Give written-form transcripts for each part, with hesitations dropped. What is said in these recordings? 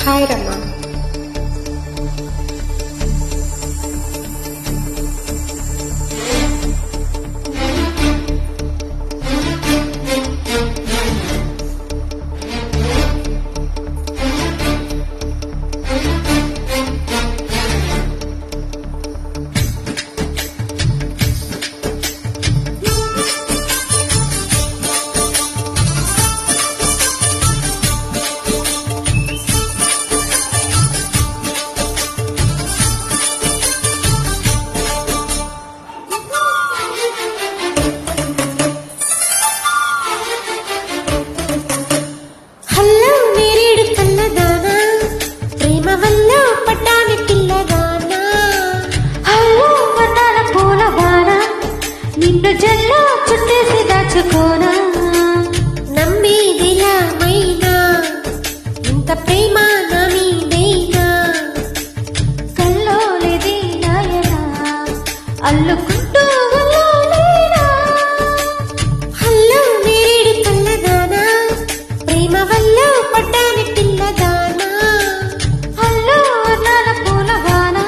Hi రమ్మా. నిన్ను జల్లో చుట్టేసి దాచుకోనా, నమ్మేదిలా మైనా ఇంత ప్రేమ నా మీదేనా, కల్లోలేది నాయనా అల్లుకుంటూ వల్లోలేనా. హల్లో నేరేడు కల్లదానా, ప్రేమ వల్ల పడ్డాని పిల్లదానా, హల్లో వర్ణాల పూలవానా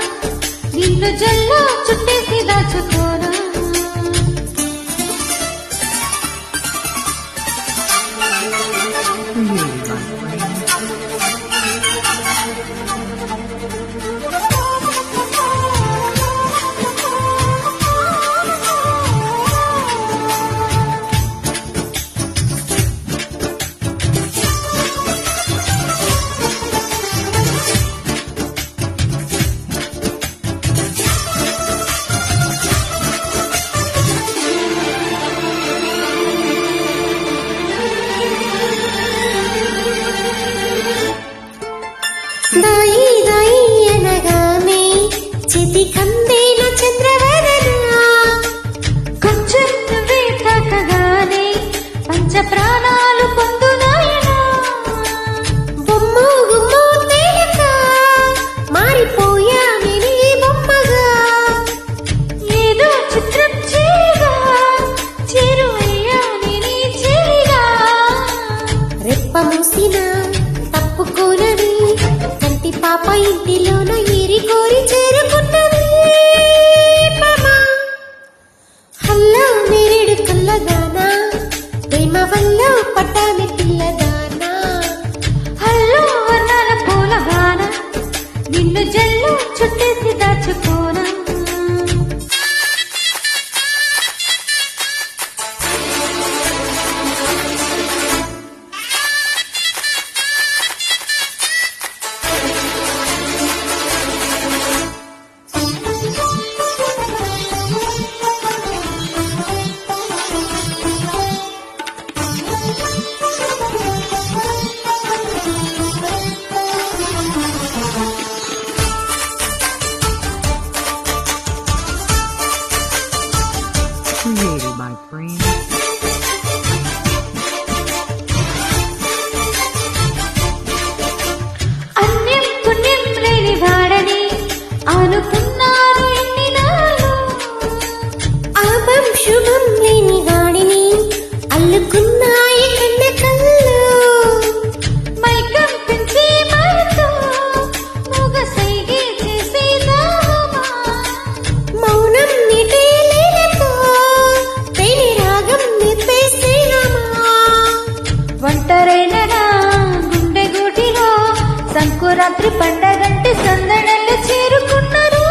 నిన్ను జల్లో చుట్టేసి దాచుకోనా. దాయి దాయి అనగానే చితి కందేన చంద్రవదనా, కొంచెం నువ్వే తాకగానే పంచ ప్రాణాలు పొందునాయనా. బొమ్మ గుమ్మ తేలక మారిపోయా నేనే బొమ్మగా, ఏదో చిత్రం చేయగా చేరువయ్యా నేనే చేరిగా. రెప్ప మూసిన తప్పుకోనని కంటి పాప ఇంటిలోన ఏరి కోరి చేరుకున్నది. హల్లో నేరేడు కల్లదానా, ప్రేమ వల్ల పట్టాని పిల్లదానా, హల్లో వర్ణాల పూలవానా నిన్ను జల్లు చుట్టేసి దాచుకోనా. Created by Frame. అన్యం పుణ్యం లేని వాడని అనుకున్నారు ఎన్ని నాళ్ళు, ఆపం శుభం లేని వాడిని అల్లుకున్నాయి కన్న కళ్ళు. మైకం పెంచి మారుతూ మూగ సైగే చేసేదామా, మౌనం నిటే లేలతో తేనె రాగం నిప్పేసేనమా. ఒంటరైన నా గుండె గూటిలో సంకురాత్రి పండగంటే సందడలు చేరుకున్నారు.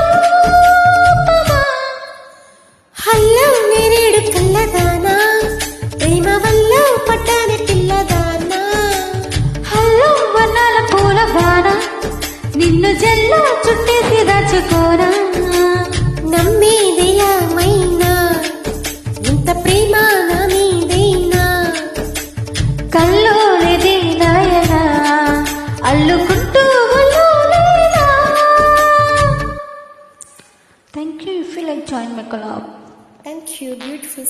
హల్లో నేరేడు కల్లదానా, ప్రేమ వల్ల పట్టాని పిల్లదానా, హల్లో వర్ణాల పూలవానా నిన్ను జల్లో చుట్టేసి దాచుకోనా. నమ్మేదిలా మైనా ఇంత ప్రేమ నా మీదేనా, కల్లోలేది నాయనా అల్లుకుంటూ వల్లోలేనా. Thank you if you like join my club. Thank you. Beautiful